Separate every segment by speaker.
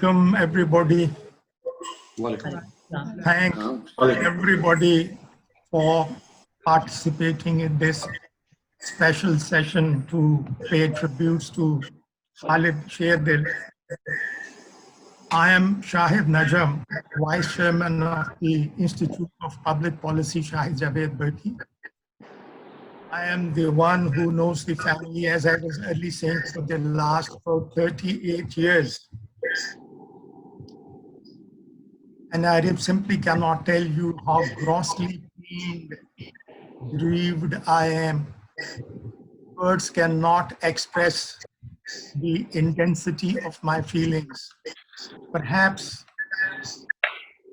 Speaker 1: Welcome everybody. Thank everybody for participating in this special session to pay tributes to Khalid Sherdil. I am Shahid Najam, Vice Chairman of the Institute of Public Policy, Shahid Javed, Burki. I am the one who knows the family, as I was early saying, for the last 38 years. And I simply cannot tell you how grossly pained, grieved I am. Words cannot express the intensity of my feelings. Perhaps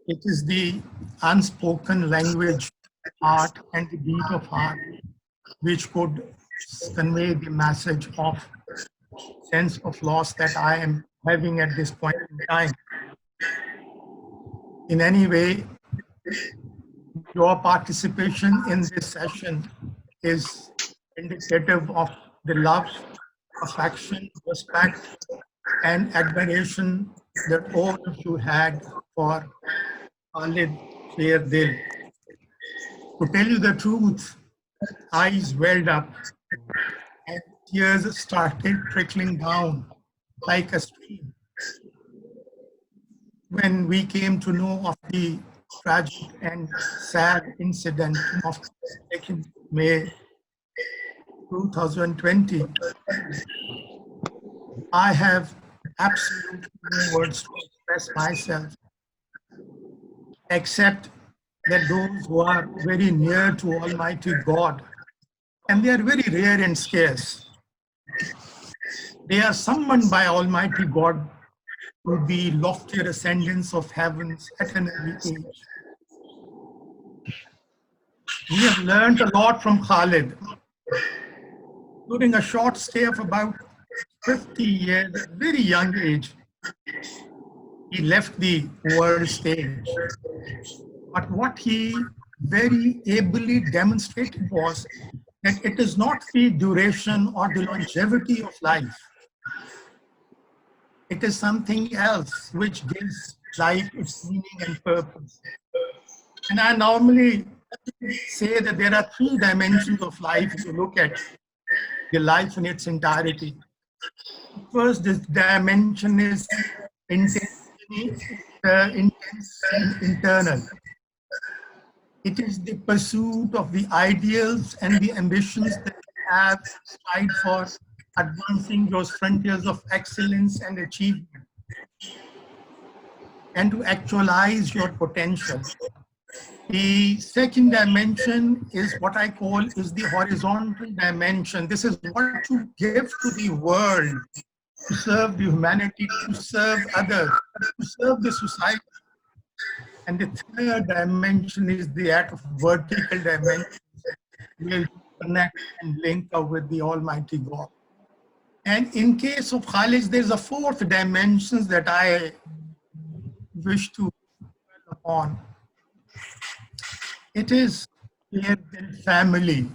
Speaker 1: it is the unspoken language, heart, and the beat of heart which could convey the message of sense of loss that I am having at this point in time. In any way, your participation in this session is indicative of the love, affection, respect, and admiration that all of you had for Khalid Sherdil. To tell you the truth, eyes welled up and tears started trickling down like a stream when we came to know of the tragic and sad incident of 2nd May 2020. I have absolutely no words to express myself, except that those who are very near to Almighty God, and they are very rare and scarce, they are summoned by Almighty God to the loftier ascendance of heavens at an early age. We have learned a lot from Khalid. During a short stay of about 50 years, at a very young age, he left the world stage. But what he very ably demonstrated was that it is not the duration or the longevity of life. It is something else which gives life its meaning and purpose. And I normally say that there are 3 dimensions of life if you look at the life in its entirety. First, this dimension is intense and internal. It is the pursuit of the ideals and the ambitions that you have strived for, advancing those frontiers of excellence and achievement, and to actualize your potential. The second dimension is what I call is the horizontal dimension. This is what you give to the world, to serve the humanity, to serve others, to serve the society. And the third dimension is that of vertical dimension, where you connect and link up with the Almighty God. And in case of Khalid, there's a 4th dimension that I wish to dwell upon. It is their family,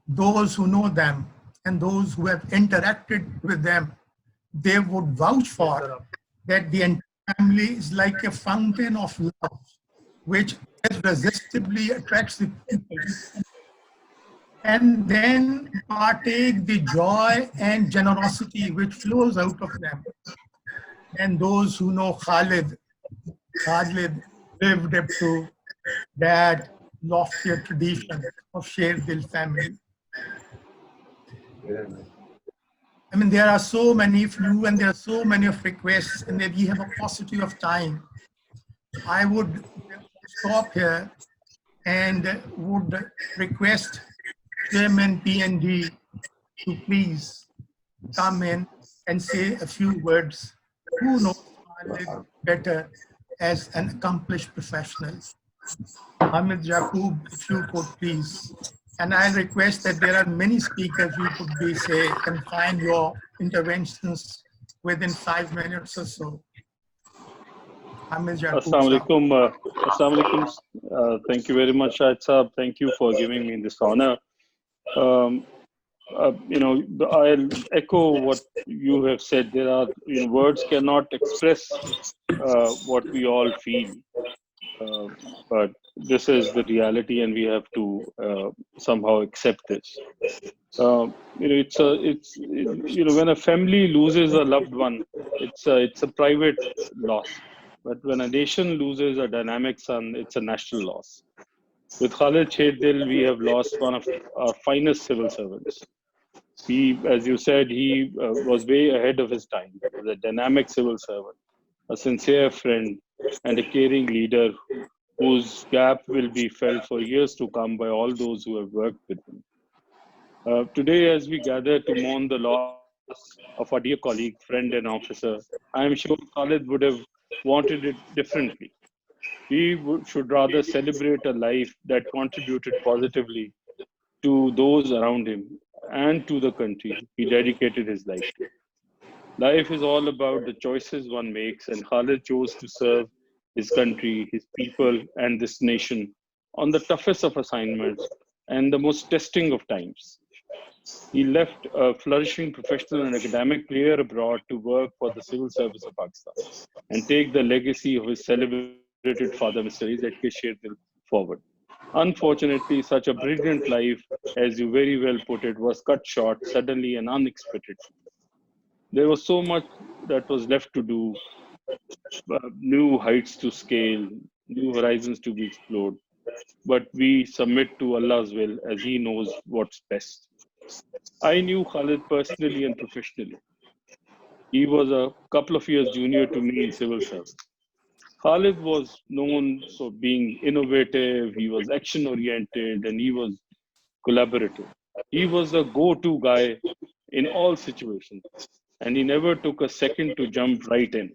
Speaker 1: those who know them and those who have interacted with them. They would vouch for that the entire family is like a fountain of love, which irresistibly attracts the people, and then partake the joy and generosity which flows out of them. And those who know Khalid lived up to that loftier tradition of Sherdil family. I mean, there are so many of you and there are so many of requests, and that we have a paucity of time. I would stop here and would request Chairman PNG to please come in and say a few words. Who knows Khalid better as an accomplished professional? Hamid Yaqoob, if you could please. And I request that there are many speakers you could be, say, confine your interventions within 5 minutes or so. Hamid Yaqoob.
Speaker 2: Assalamu alaikum. Thank you very much, Shahid Saab. Thank you for giving me this honor. I'll echo what you have said. There are, words cannot express what we all feel, uh, but this is the reality, and we have to somehow accept this. When a family loses a loved one, it's a private loss. But when a nation loses a dynamic son, it's a national loss. With Khalid Sherdil, we have lost one of our finest civil servants. He, as you said, he was way ahead of his time. He was a dynamic civil servant, a sincere friend, and a caring leader whose gap will be felt for years to come by all those who have worked with him. Today, as we gather to mourn the loss of our dear colleague, friend, and officer, I am sure Khalid would have wanted it differently. Should rather celebrate a life that contributed positively to those around him and to the country he dedicated his life to. Life is all about the choices one makes, and Khalid chose to serve his country, his people, and this nation on the toughest of assignments and the most testing of times. He left a flourishing professional and academic career abroad to work for the civil service of Pakistan and take the legacy of his celebrated father, Mr. Iftikhar Sherdil, forward. Unfortunately, such a brilliant life, as you very well put it, was cut short suddenly and unexpectedly. There was so much that was left to do, new heights to scale, new horizons to be explored. But we submit to Allah's will as He knows what's best. I knew Khalid personally and professionally. He was a couple of years junior to me in civil service. Khalid was known for being innovative, he was action oriented, and he was collaborative. He was a go to guy in all situations, and he never took a second to jump right in.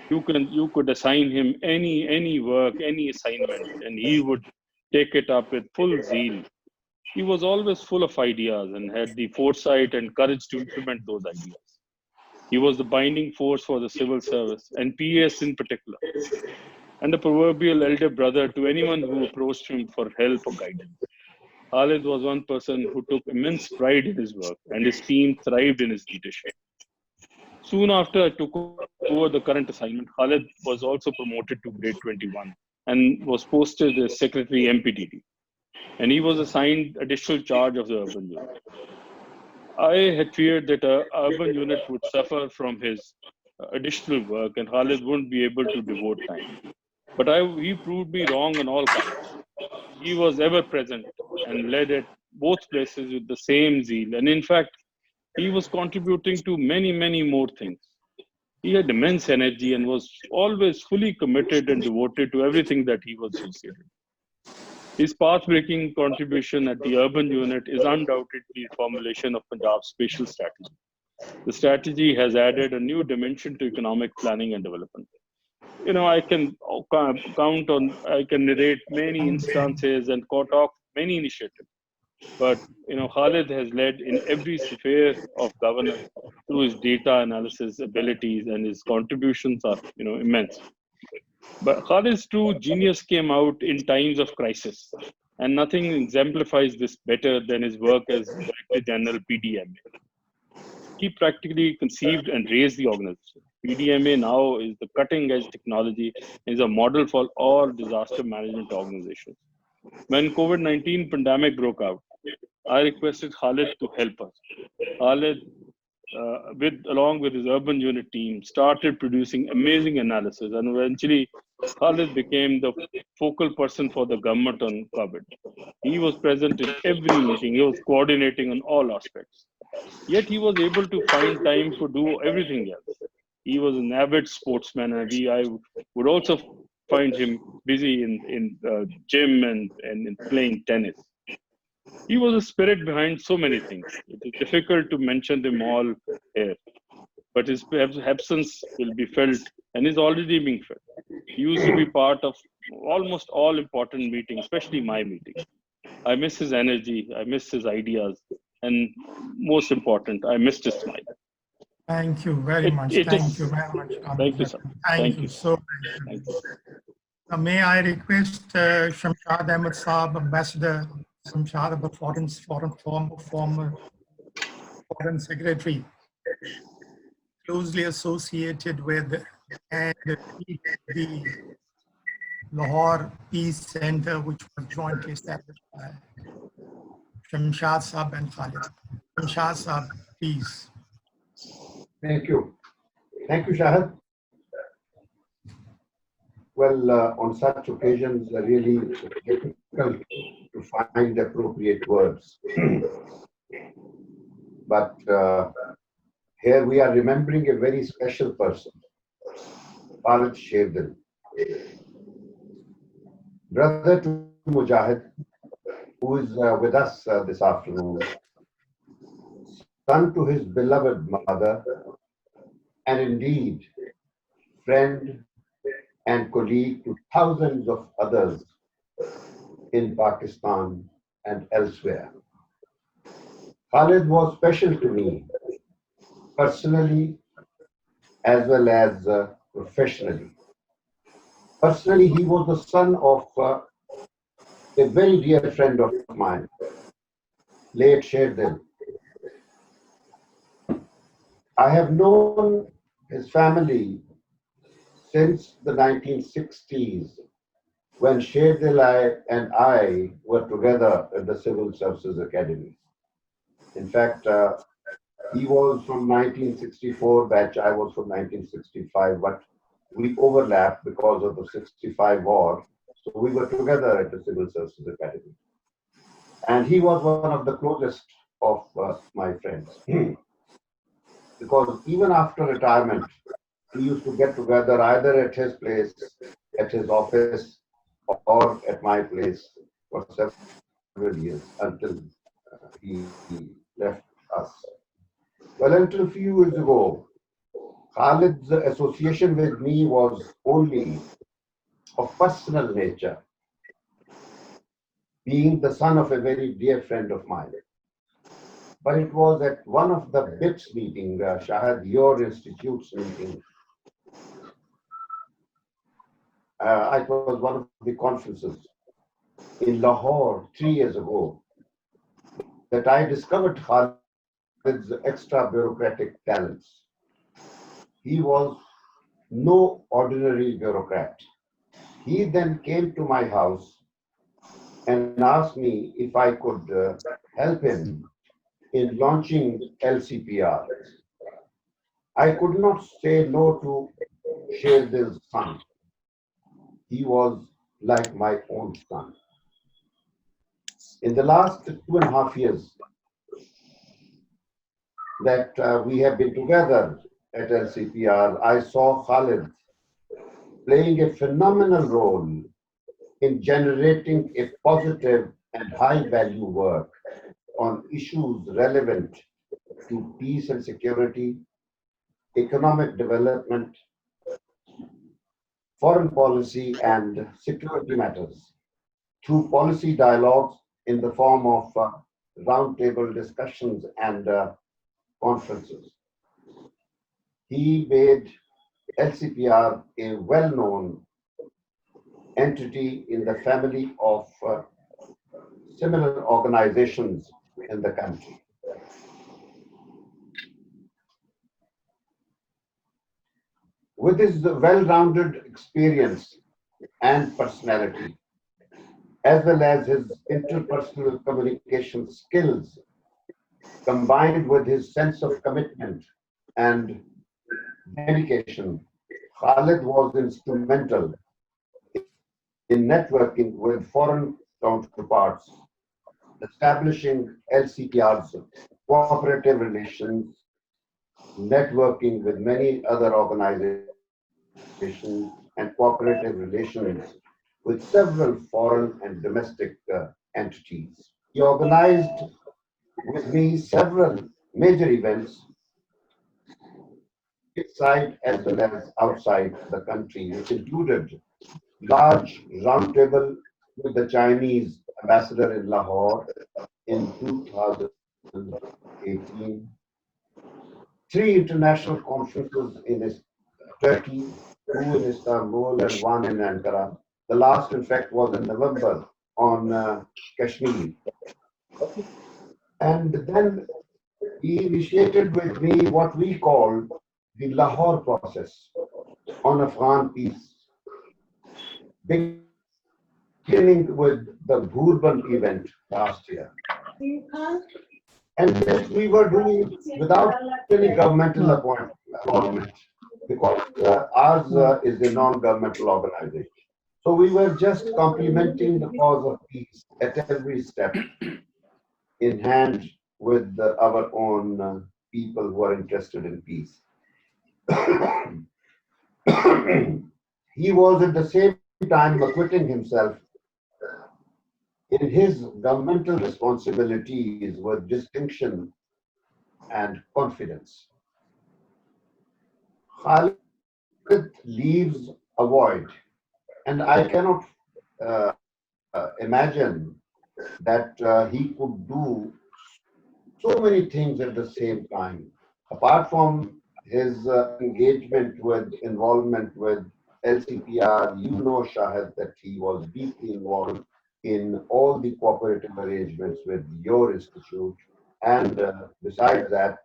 Speaker 2: You could assign him any work, any assignment, and he would take it up with full zeal. He was always full of ideas and had the foresight and courage to implement those ideas. He was the binding force for the civil service and PS in particular, and the proverbial elder brother to anyone who approached him for help or guidance. Khalid was one person who took immense pride in his work, and his team thrived in his leadership. Soon after I took over the current assignment, Khalid was also promoted to grade 21 and was posted as Secretary MPTT, and he was assigned additional charge of the urban unit. I had feared that a urban unit would suffer from his additional work and Khalid wouldn't be able to devote time. But he proved me wrong on all counts. He was ever present and led at both places with the same zeal. And in fact, he was contributing to many more things. He had immense energy and was always fully committed and devoted to everything that he was associated. His path-breaking contribution at the urban unit is undoubtedly the formulation of Punjab's spatial strategy. The strategy has added a new dimension to economic planning and development. I can I can narrate many instances and talk many initiatives. But Khalid has led in every sphere of governance through his data analysis abilities, and his contributions are immense. But Khalid's true genius came out in times of crisis, and nothing exemplifies this better than his work as Director General PDMA. He practically conceived and raised the organization. PDMA now is the cutting edge technology and is a model for all disaster management organizations. When COVID-19 pandemic broke out, I requested Khalid to help us. Khalid, along with his urban unit team, started producing amazing analysis, and eventually Khalid became the focal person for the government on COVID. He was present in every meeting. He was coordinating on all aspects. Yet he was able to find time to do everything else. He was an avid sportsman, and I would also find him busy in gym and in playing tennis. He was a spirit behind so many things. It is difficult to mention them all here, but his absence will be felt and is already being felt. He used to be part of almost all important meetings, especially my meetings. I miss his energy, I miss his ideas, and most important, I missed his smile.
Speaker 1: Thank you very much.
Speaker 2: It
Speaker 1: Thank you
Speaker 2: is.
Speaker 1: very much.
Speaker 2: Thank you, sir.
Speaker 1: Thank you
Speaker 2: You.
Speaker 1: so
Speaker 2: Thank
Speaker 1: much.
Speaker 2: you.
Speaker 1: May I request Shamshad Ahmed Saab, Ambassador Shamshad, former Foreign Secretary, closely associated with and the Lahore Peace Center, which was jointly established by Shamshad Sahab and Khalid. Shamshad Sahab, please.
Speaker 3: Thank you. Thank you, Shahid. Well, on such occasions, really difficult to find appropriate words. But here we are remembering a very special person, Khalid Sherdil, brother to Mujahid, who is with us this afternoon, son to his beloved mother, and indeed friend and colleague to thousands of others in Pakistan and elsewhere. Khalid was special to me, personally as well as professionally. Personally, he was the son of a very dear friend of mine, late Sherdil. I have known his family since the 1960s, when Sherdil and I were together at the Civil Services Academy. In fact, he was from 1964 batch, I was from 1965, but we overlapped because of the 65 war. So we were together at the Civil Services Academy. And he was one of the closest of my friends. Because even after retirement, we used to get together either at his place, at his office, or at my place for several years until he left us. Well, until a few years ago, Khalid's association with me was only of personal nature, being the son of a very dear friend of mine. But it was at one of the BIPP's meeting, Shahid, your institute's meeting. It was one of the conferences in Lahore 3 years ago that I discovered Khalid's extra bureaucratic talents. He was no ordinary bureaucrat. He then came to my house and asked me if I could help him in launching LCPR. I could not say no to Sherdil's son. He was like my own son. In the last 2.5 years that we have been together at LCPR, I saw Khalid playing a phenomenal role in generating a positive and high-value work on issues relevant to peace and security, economic development, foreign policy, and security matters through policy dialogues in the form of roundtable discussions and conferences. He made LCPR a well-known entity in the family of similar organizations in the country. With his well-rounded experience and personality, as well as his interpersonal communication skills, combined with his sense of commitment and dedication, Khalid was instrumental in networking with foreign counterparts, establishing LCPR's cooperative relations, networking with many other organizations, and cooperative relations with several foreign and domestic entities. He organized with me several major events inside as well as outside the country, which included large roundtable with the Chinese ambassador in Lahore in 2018, 3 international conferences in Turkey, 2 in Istanbul and 1 in Ankara. The last, in fact, was in November on Kashmir. And then he initiated with me what we call the Lahore process on Afghan peace, beginning with the Burban event last year. And this we were doing without any governmental appointment, because ours is a non-governmental organization. So we were just complementing the cause of peace at every step, in hand with our own people who are interested in peace. He was at the same time acquitting himself in his governmental responsibilities with distinction and confidence. Khalid leaves a void, and I cannot imagine that he could do so many things at the same time. Apart from his engagement with, involvement with LCPR, you know, Shahid, that he was deeply involved in all the cooperative arrangements with your institute, and besides that,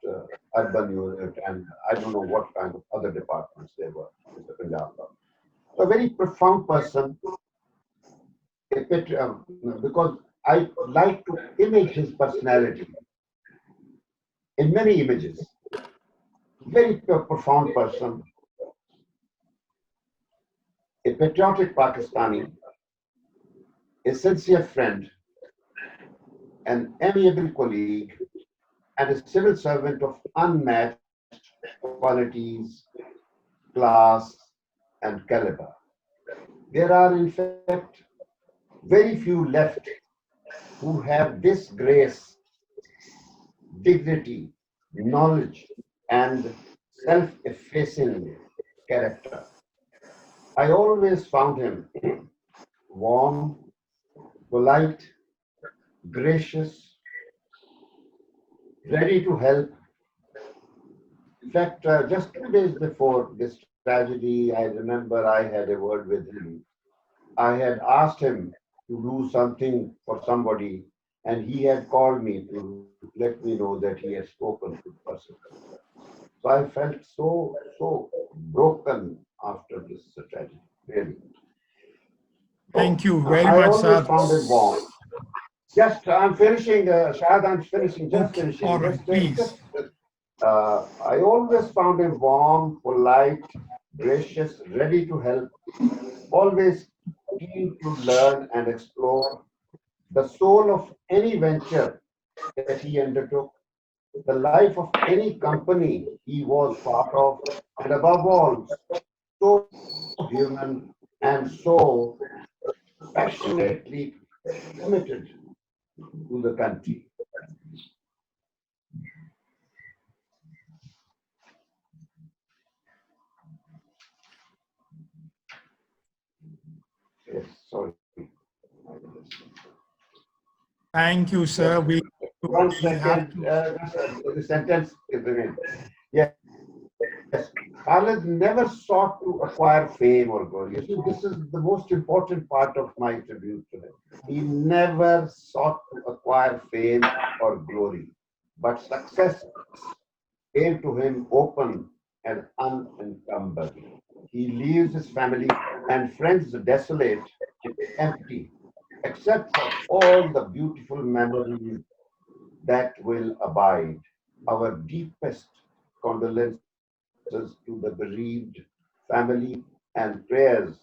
Speaker 3: Urban Unit, and I don't know what kind of other departments there were in the Punjab. So a very profound person, because I like to image his personality in many images. Very profound person, a patriotic Pakistani, a sincere friend, an amiable colleague, and a civil servant of unmatched qualities, class, and caliber. There are, in fact, very few left who have this grace, dignity, knowledge, and self-effacing character. I always found him warm, polite, gracious, ready to help. In fact, just 2 days before this tragedy, I remember I had a word with him. I had asked him to do something for somebody, and he had called me to let me know that he had spoken to the person. So I felt so broken after this tragedy, really.
Speaker 1: Thank you very
Speaker 3: I
Speaker 1: much,
Speaker 3: always
Speaker 1: sir.
Speaker 3: found it warm. Just, I'm finishing, Shahid, I'm finishing, just
Speaker 1: Okay,
Speaker 3: finishing.
Speaker 1: all right, please.
Speaker 3: I always found him warm, polite, gracious, ready to help, always keen to learn and explore the soul of any venture that he undertook, the life of any company he was part of, and above all, so human and so passionately committed to the country. Yes, sorry.
Speaker 1: Thank you, sir.
Speaker 3: Just
Speaker 1: We
Speaker 3: 1 second,
Speaker 1: have to.
Speaker 3: the sentence is again. Yes, Khalid never sought to acquire fame or glory. You see, this is the most important part of my tribute to him. He never sought to acquire fame or glory, but success came to him open and unencumbered. He leaves his family and friends desolate and empty, except for all the beautiful memories that will abide. Our deepest condolences to the bereaved family and prayers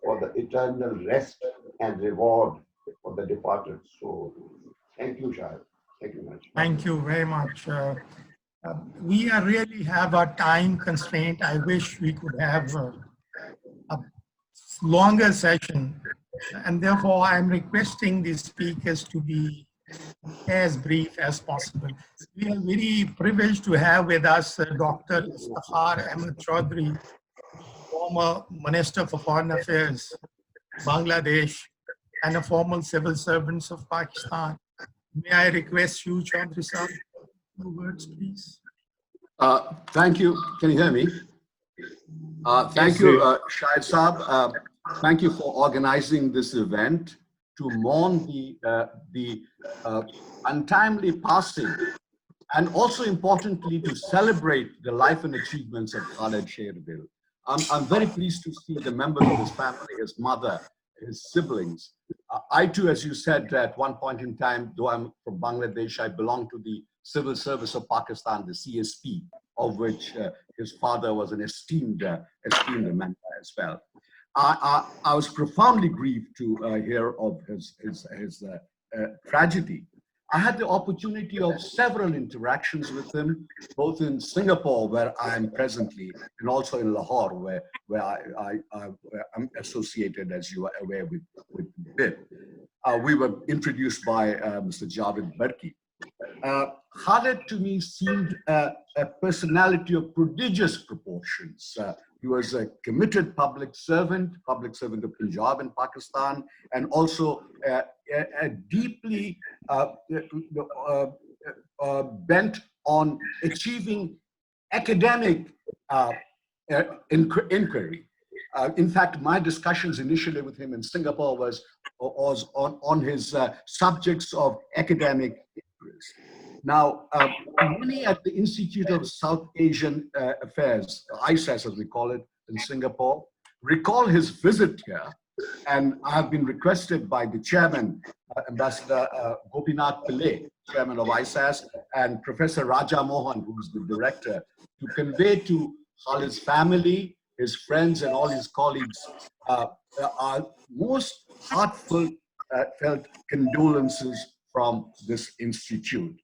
Speaker 3: for the eternal rest and reward for the departed soul. Thank you, Shahid. Thank you much.
Speaker 1: Thank you very much. We really have a time constraint. I wish we could have a longer session, and therefore I'm requesting the speakers to be as brief as possible. We are very privileged to have with us Dr. Iftikhar Ahmad Chaudhary, former Minister for Foreign Affairs, Bangladesh, and a former civil servant of Pakistan. May I request you, Chaudhary sir, two words, please?
Speaker 4: Thank you. Can you hear me? Thank you, Shahid Saab. Thank you for organizing this event to mourn the untimely passing and also importantly to celebrate the life and achievements of Khalid Sherdil. I'm very pleased to see the members of his family, his mother, his siblings. I too, as you said, at one point in time, though I'm from Bangladesh, I belong to the Civil Service of Pakistan, the CSP, of which his father was an esteemed member as well. I was profoundly grieved to hear of his tragedy. I had the opportunity of several interactions with him, both in Singapore, where I am presently, and also in Lahore, where I'm associated, as you are aware, with BIPP. We were introduced by Mr. Javed Burki. Khalid to me seemed a personality of prodigious proportions. He was a committed public servant of Punjab in Pakistan, and also a deeply bent on achieving academic inquiry. In fact, my discussions initially with him in Singapore was on his subjects of academic interest. Now, many at the Institute of South Asian Affairs, ISAS as we call it in Singapore, recall his visit here. And I have been requested by the chairman, Ambassador Gopinath Pillai, chairman of ISAS, and Professor Raja Mohan, who is the director, to convey to Khalid's family, his friends, and all his colleagues our most heartfelt felt condolences from this institute.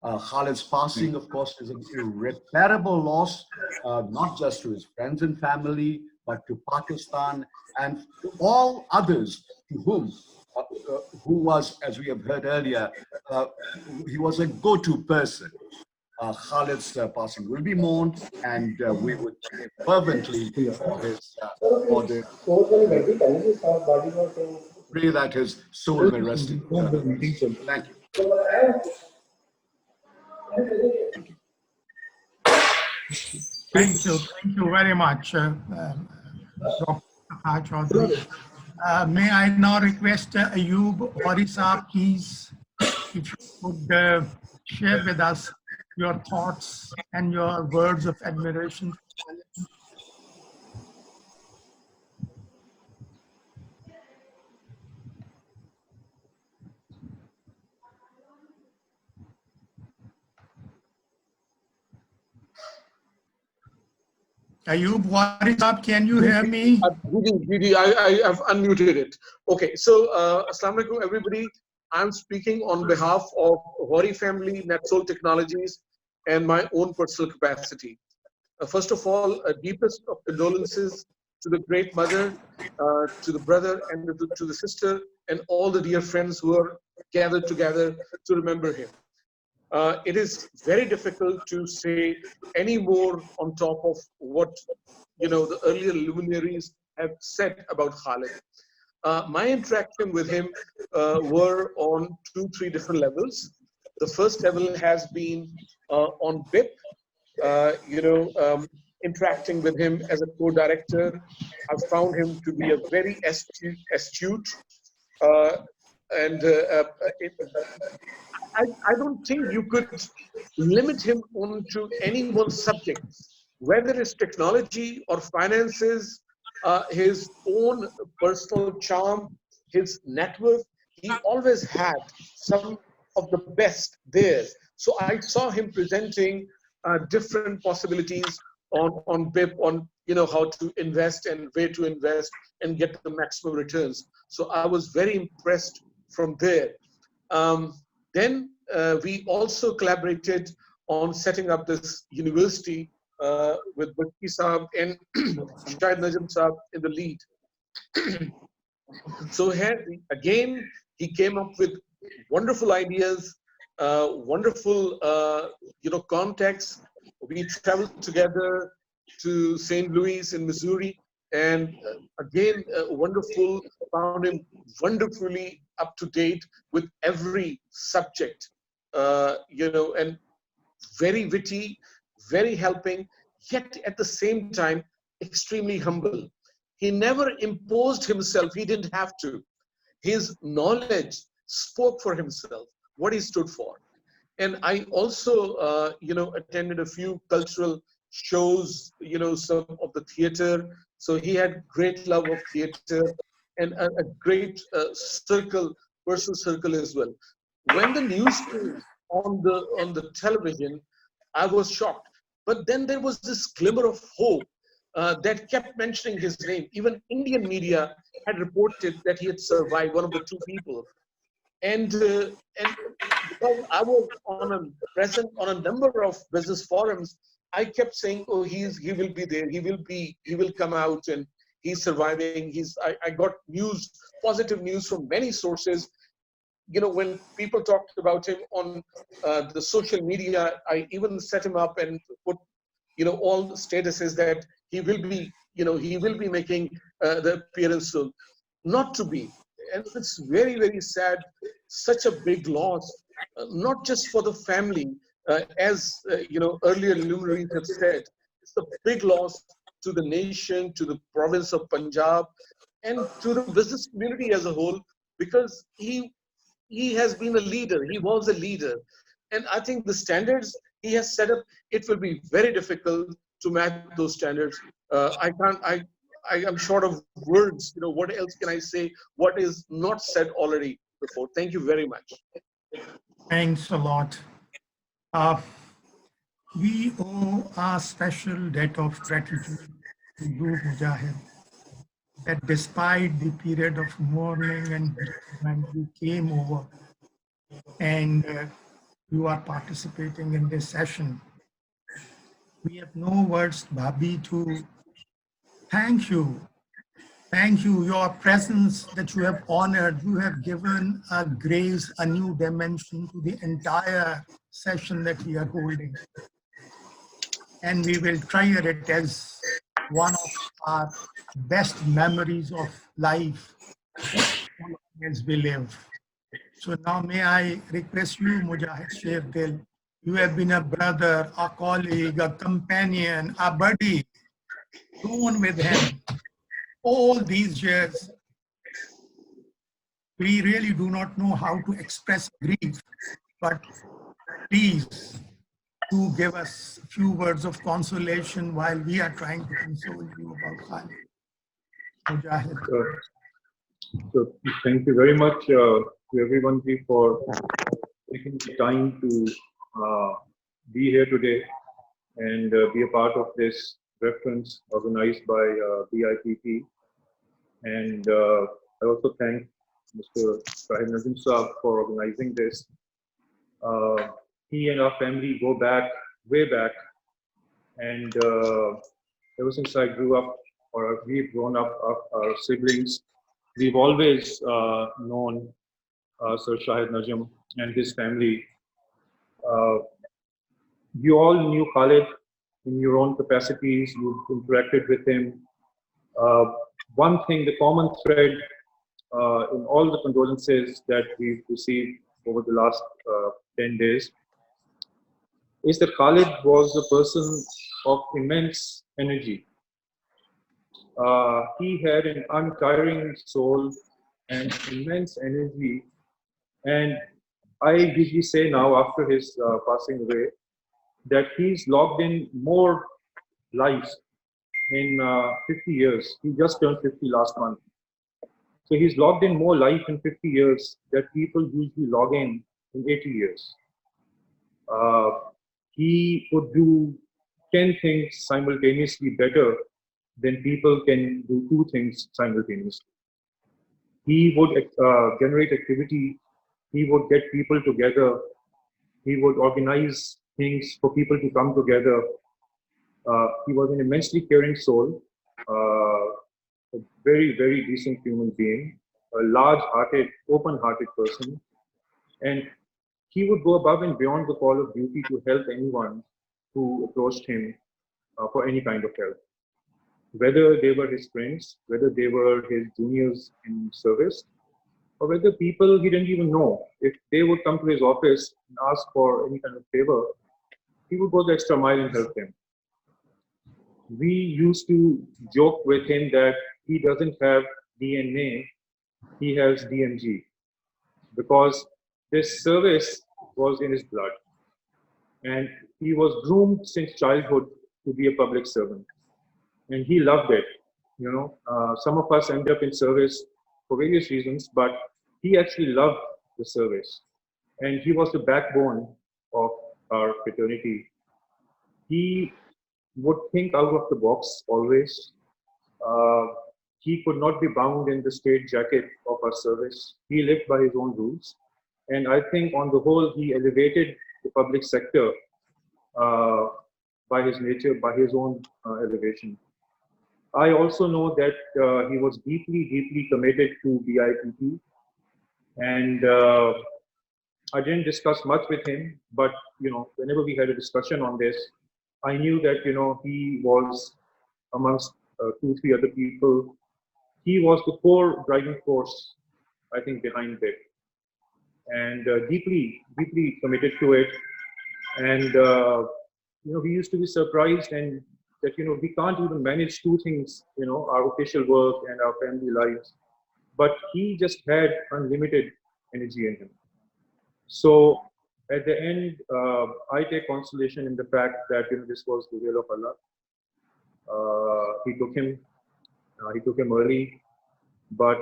Speaker 4: Khalid's passing, of course, is an irreparable loss, not just to his friends and family, but to Pakistan and to all others to whom, who was, as we have heard earlier, he was a go-to person. Khalid's passing will be mourned, and we would pray fervently for his, pray that his soul may rest in peace. Thank you.
Speaker 1: Thank you very much, Dr. Iftikhar Chaudhary. May I now request Ayub Ghauri Saab, please, if you could share with us your thoughts and your words of admiration. Ayub Ghauri Saab, can you hear me?
Speaker 5: I have unmuted it. Okay, so Assalamu alaikum everybody. I'm speaking on behalf of Ghauri family, NetSol Technologies, and my own personal capacity. First of all, deepest of condolences to the great mother, to the brother, and to the sister, and all the dear friends who are gathered together to remember him. It is very difficult to say any more on top of what the earlier luminaries have said about Khalid. My interaction with him were on 2-3 different levels. The first level has been on BIPP, interacting with him as a co-director. I've found him to be a very astute and I don't think you could limit him onto any one subject, whether it's technology or finances, his own personal charm, his network. He always had some of the best there. So I saw him presenting different possibilities on BIPP, on how to invest and where to invest and get the maximum returns. So I was very impressed from there. Then we also collaborated on setting up this university with Burki Saab and Shahid Najam Saab in the lead. So here again, he came up with wonderful ideas, wonderful contacts. We traveled together to St. Louis in Missouri, and again, wonderful. Found him wonderfully up to date with every subject, and very witty, very helping, yet at the same time, extremely humble. He never imposed himself. He didn't have to. His knowledge spoke for himself, what he stood for. And I also, attended a few cultural shows, some of the theater. So he had great love of theater and a great personal circle as well. When the news came on the television, I was shocked. But then there was this glimmer of hope that kept mentioning his name. Even Indian media had reported that he had survived, one of the two people. And because I was present on a number of business forums, I kept saying, "Oh, he will be there. He will come out, and he's surviving." I got positive news from many sources. When people talked about him on the social media, I even set him up and put, all the statuses that he will be making the appearance soon. Not to be. And it's very, very sad, such a big loss, not just for the family, as earlier luminaries have said. It's a big loss to the nation, to the province of Punjab, and to the business community as a whole, because he has been a leader. He was a leader. And I think the standards he has set up, it will be very difficult to match those standards. I am short of words. What else can I say? What is not said already before? Thank you very much.
Speaker 1: Thanks a lot. Uh, we owe a special debt of gratitude to you, Mujahid, that despite the period of mourning and bereavement, you came over and you are participating in this session. We have no words, Bhabi, to thank you. Thank you. Your presence that you have honored, you have given a grace, a new dimension to the entire session that we are holding. And we will treasure it as one of our best memories of life as we live. So now may I request you, Mujahid Sherdil, you have been a brother, a colleague, a companion, a buddy, grown with him all these years. We really do not know how to express grief, but please do give us a few words of consolation while we are trying to console you about Khalid. Mujahid.
Speaker 6: So thank you very much to everyone for taking the time to be here today and be a part of this reference organized by BIPP. And I also thank Mr. Shahid Najam Saab for organizing this. He and our family go back, way back, and ever since I grew up, or we've grown up, our siblings, we've always known Sir Shahid Najam and his family. You all knew Khalid in your own capacities, you interacted with him. One thing, the common thread in all the condolences that we've received over the last 10 days is that Khalid was a person of immense energy. He had an untiring soul and immense energy. And I usually say now, after his passing away, that he's logged in more lives in 50 years. He just turned 50 last month. So he's logged in more life in 50 years that people usually log in 80 years. He could do 10 things simultaneously better than people can do 2 things simultaneously. He would generate activity. He would get people together. He would organize things for people to come together. He was an immensely caring soul, a very, very decent human being, a large-hearted, open-hearted person. And he would go above and beyond the call of duty to help anyone who approached him for any kind of help. Whether they were his friends, whether they were his juniors in service, or whether people he didn't even know, if they would come to his office and ask for any kind of favor, he would go the extra mile and help them. We used to joke with him that he doesn't have DNA, he has DMG, because this service was in his blood. And he was groomed since childhood to be a public servant. And he loved it. Some of us end up in service for various reasons, but he actually loved the service. And he was the backbone of our fraternity. He would think out of the box always. Uh, he could not be bound in the straitjacket of our service. He lived by his own rules. And I think on the whole, he elevated the public sector by his nature, by his own elevation. I also know that he was deeply, deeply committed to BIPP. And I didn't discuss much with him, but whenever we had a discussion on this, I knew that he was amongst 2-3 other people. He was the core driving force, I think, behind BIPP, and deeply, deeply committed to it. And we used to be surprised and that we can't even manage two things, our official work and our family lives. But he just had unlimited energy in him. So at the end, I take consolation in the fact that this was the will of Allah. He took him early, but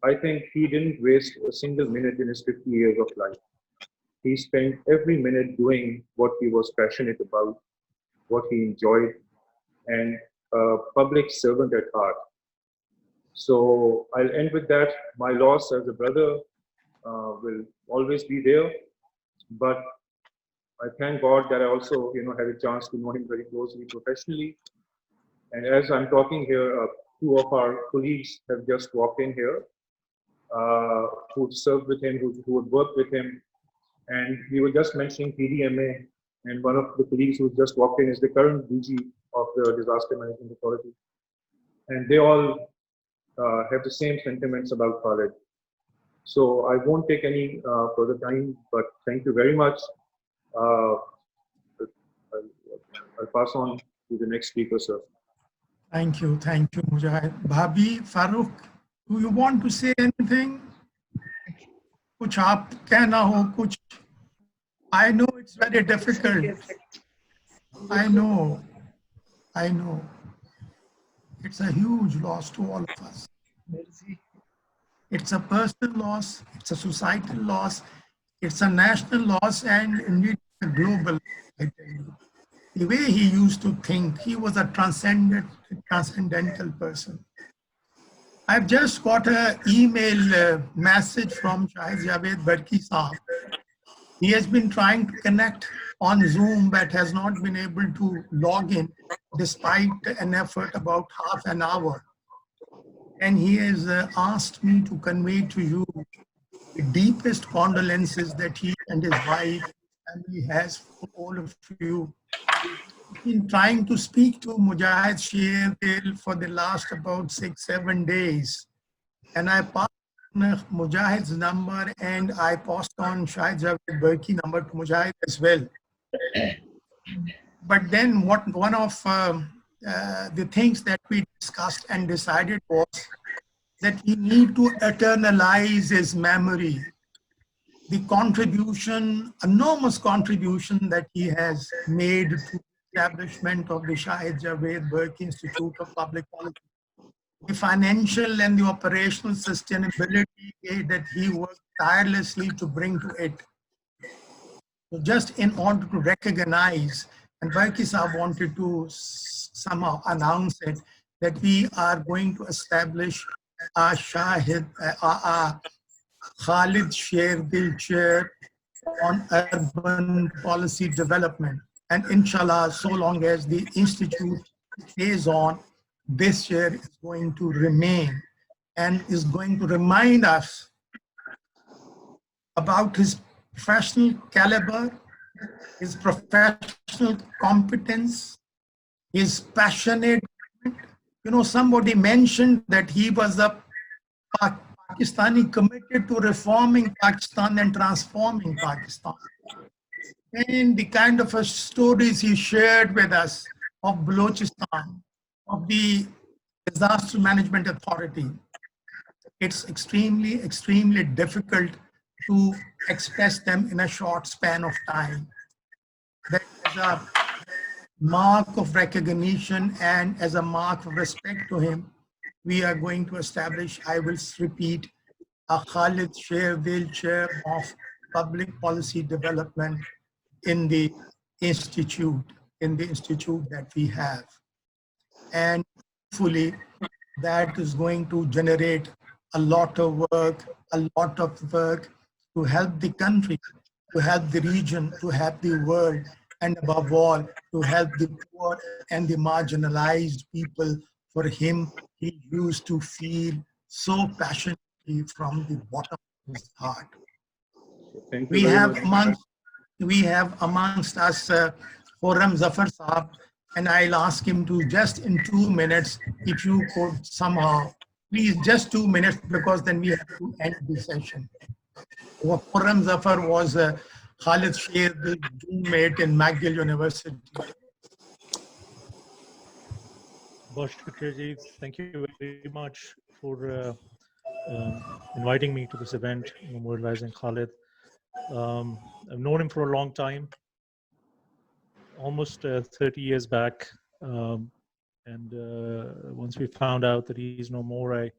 Speaker 6: I think he didn't waste a single minute in his 50 years of life. He spent every minute doing what he was passionate about, what he enjoyed, and a public servant at heart. So I'll end with that. My loss as a brother will always be there, but I thank God that I also had a chance to know him very closely professionally. And as I'm talking here, two of our colleagues have just walked in here, who served with him, who would work with him. And we were just mentioning PDMA, and one of the colleagues who just walked in is the current DG of the Disaster Management Authority. And they all have the same sentiments about Khalid. So I won't take any further time, but thank you very much. I'll pass on to the next speaker, sir.
Speaker 1: Thank you, Mujahid. Bhabi, Farooq, do you want to say anything? Kuch aap kehna ho, kuch. I know it's very difficult. I know. It's a huge loss to all of us. It's a personal loss, it's a societal loss, it's a national loss, and indeed a global. I tell you. The way he used to think, he was a transcendental person. I've just got an email message from Shahid Javed Burki Saab. He has been trying to connect on Zoom but has not been able to log in despite an effort about half an hour. And he has asked me to convey to you the deepest condolences that he and his wife and he has for all of you. He's been trying to speak to Mujahid Sherdil for the last about 6-7 days. And I passed on Mujahid's number and I passed on Shahid Javed Burki number to Mujahid as well. But then one of the things that we discussed and decided was that we need to eternalize his memory, the contribution, enormous contribution that he has made to the establishment of the Shahid Javed Burki Institute of Public Policy, the financial and the operational sustainability that he worked tirelessly to bring to it. So just in order to recognize, and Burki Saab wanted to somehow announce it, that we are going to establish a Khalid Sherdil chair on urban policy development. And inshallah, so long as the institute stays on, this chair is going to remain and is going to remind us about his professional caliber, his professional competence, his passionate. Somebody mentioned that he was a Pakistani committed to reforming Pakistan and transforming Pakistan. And the kind of stories he shared with us of Balochistan, of the Disaster Management Authority, it's extremely, extremely difficult to express them in a short span of time. that as a mark of recognition and as a mark of respect to him, we are going to establish, I will repeat, a Khalid Sherdil Chair of Public Policy Development in the institute, that we have. And hopefully that is going to generate a lot of work to help the country, to help the region, to help the world, and above all, to help the poor and the marginalized people. For him, he used to feel so passionately from the bottom of his heart.
Speaker 6: Thank you
Speaker 1: We
Speaker 6: very
Speaker 1: have
Speaker 6: much.
Speaker 1: amongst us Khurram Zafar Saab, and I'll ask him to just in 2 minutes, if you could somehow, please just 2 minutes, because then we have to end the session. Khurram Zafar was Khalid Sherdil's roommate in McGill University.
Speaker 7: Bosh Shukriya, thank you very much for inviting me to this event, memorializing Khalid. I've known him for a long time, almost 30 years back. And once we found out that he's no more, I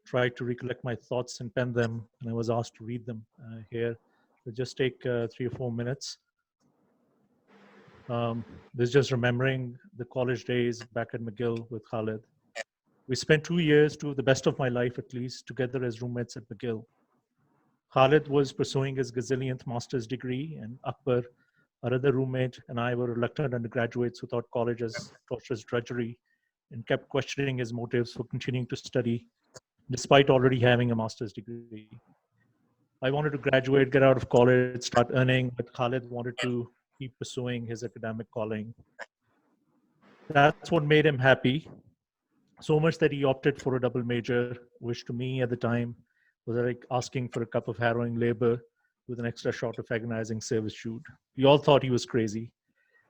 Speaker 7: tried to recollect my thoughts and pen them, and I was asked to read them here. So just take 3 or 4 minutes. This is just remembering the college days back at McGill with Khalid. We spent 2 years, to the best of my life at least, together as roommates at McGill. Khalid was pursuing his gazillionth master's degree, and Akbar, our other roommate, and I were reluctant undergraduates who thought college as torturous drudgery and kept questioning his motives for continuing to study despite already having a master's degree. I wanted to graduate, get out of college, start earning, but Khalid wanted to keep pursuing his academic calling. That's what made him happy, so much that he opted for a double major, which to me at the time was like asking for a cup of harrowing labor with an extra shot of agonizing servitude. We all thought he was crazy,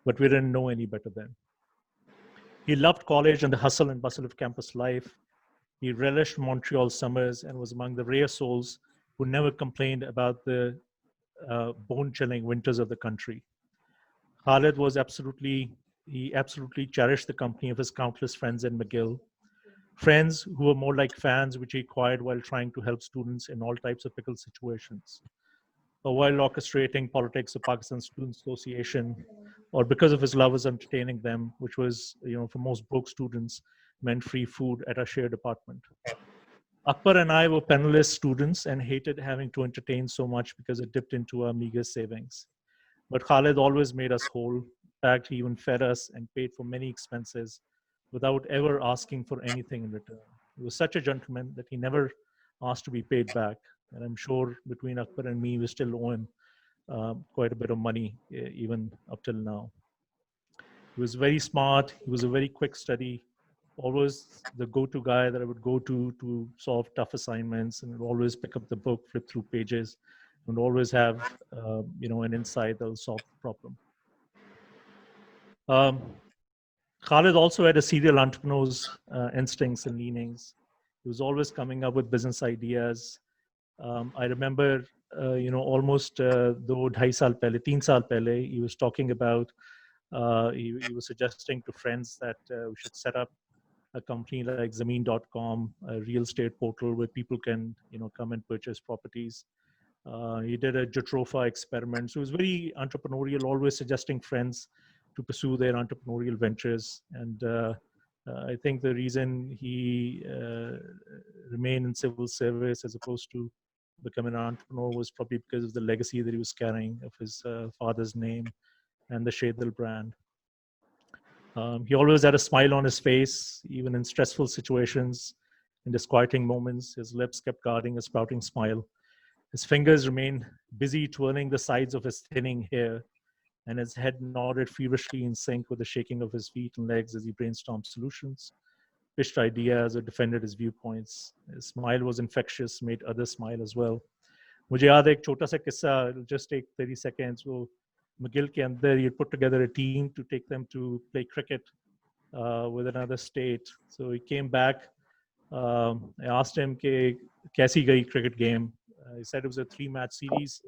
Speaker 7: but we didn't know any better then. He loved college and the hustle and bustle of campus life. He relished Montreal summers and was among the rare souls who never complained about the bone-chilling winters of the country. Khalid was he absolutely cherished the company of his countless friends in McGill, friends who were more like fans, which he acquired while trying to help students in all types of pickle situations, or while orchestrating politics of Pakistan Student Association, or because of his love of entertaining them, which was, for most broke students, meant free food at our shared apartment. Akbar and I were penniless students and hated having to entertain so much because it dipped into our meager savings. But Khalid always made us whole. In fact, he even fed us and paid for many expenses without ever asking for anything in return. He was such a gentleman that he never asked to be paid back. And I'm sure between Akbar and me, we still owe him quite a bit of money, even up till now. He was very smart. He was a very quick study, always the go-to guy that I would go to solve tough assignments, and would always pick up the book, flip through pages, and always have an insight that will solve the problem. Khalid also had a serial entrepreneur's instincts and leanings. He was always coming up with business ideas. I remember, almost though 2.5 saal pehle, 3 saal pehle, he was talking about, he was suggesting to friends that we should set up a company like Zameen.com, a real estate portal where people can, come and purchase properties. He did a Jutrofa experiment. So he was very entrepreneurial, always suggesting friends to pursue their entrepreneurial ventures. And I think the reason he remained in civil service as opposed to become an entrepreneur was probably because of the legacy that he was carrying of his father's name and the Sherdil brand. He always had a smile on his face, even in stressful situations. In disquieting moments, his lips kept guarding a sprouting smile. His fingers remained busy twirling the sides of his thinning hair, and his head nodded feverishly in sync with the shaking of his feet and legs as he brainstormed solutions, pitched ideas, or defended his viewpoints. His smile was infectious, made others smile as well. मुझे याद है एक छोटा सा किस्सा, it'll just take 30 seconds. वो McGill के अंदर he put together a team to take them to play cricket with another state. So he came back. I asked him कि कैसी गई cricket game. He said it was a 3-match series,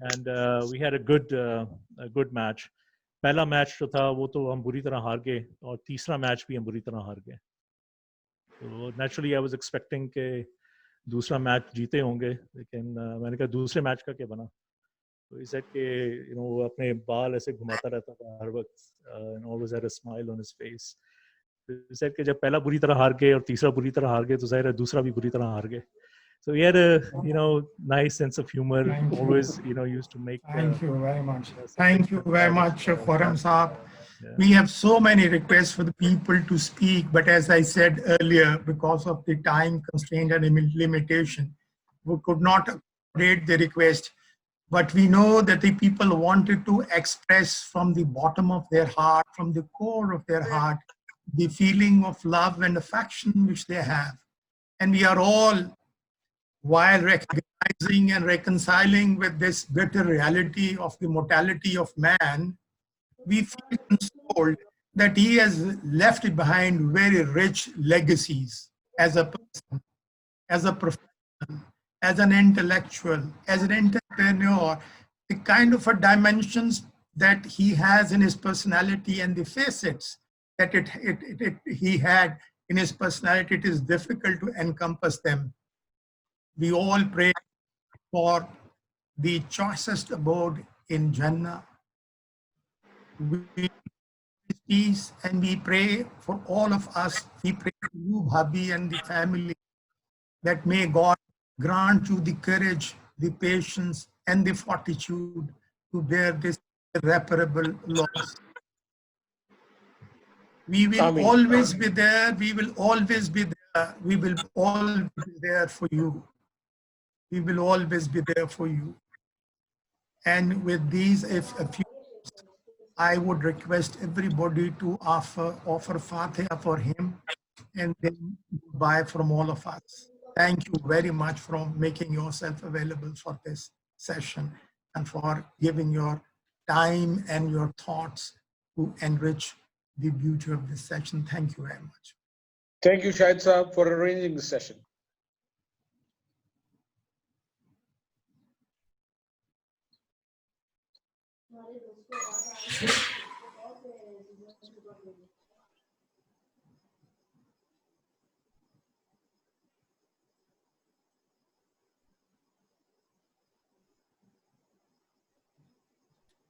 Speaker 7: and we had a good match. पहला match जो था वो तो हम बुरी तरह हार गए और तीसरा मैच भी हम बुरी तरह हार गए. तो नेचुरली आई वाज एक्सपेक्टिंग के दूसरा मैच जीते होंगे, लेकिन मैंने कहा दूसरे मैच का क्या बना. तो he said कि वो अपने बाल ऐसे घुमाता रहता था हर वक्त, and always had a smile on his face. He said कि जब पहला बुरी तरह हार गए और तीसरा बुरी तरह हार गए तो जाहिर है दूसरा भी बुरी तरह हार गए. So he had a nice sense of humor.
Speaker 1: Thank you.
Speaker 7: Always used to make.
Speaker 1: Thank you very much.
Speaker 7: such
Speaker 1: Thank you very
Speaker 7: proud of,
Speaker 1: much, Khurram Saab.
Speaker 7: yeah.
Speaker 1: We have so many requests for the people to speak, but as I said earlier, because of the time constraint and limitation, we could not accommodate the request. But we know that the people wanted to express from the bottom of their heart, from the core of their heart, the feeling of love and affection which they have. And we are all, while recognizing and reconciling with this bitter reality of the mortality of man, we feel consoled that he has left behind very rich legacies as a person, as a professional, as an intellectual, as an entrepreneur, the kind of a dimensions that he has in his personality and the facets that he had in his personality, it is difficult to encompass them. We all pray for the choicest abode in Jannah. We peace, and we pray for all of us. We pray for you, Bhabi, and the family, that may God grant you the courage, the patience, and the fortitude to bear this irreparable loss. We will
Speaker 5: Ameen.
Speaker 1: always be there. We will always be there. We will always be there for you. We will always be there for you. And with these, if a few, I would request everybody to offer Fatiha for him, and then goodbye from all of us. Thank you very much for making yourself available for this session and for giving your time and your thoughts to enrich the beauty of this session. Thank you very much.
Speaker 5: Thank you, Shahid Saab, for arranging this session.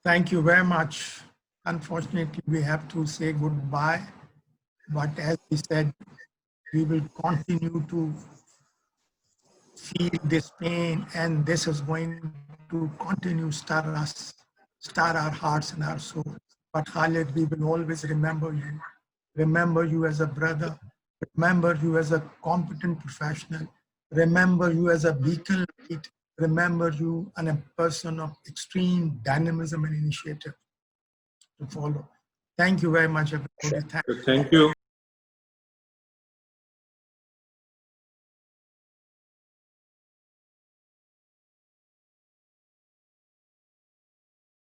Speaker 1: Thank you very much. Unfortunately, we have to say goodbye, but as we said, we will continue to feel this pain, and this is going to continue stir our hearts and our souls. But Khalid, we will always remember you as a brother, remember you as a competent professional, remember you as a beacon light, remember you and a person of extreme dynamism and initiative to follow. Thank you very much, everybody.
Speaker 6: Thank you.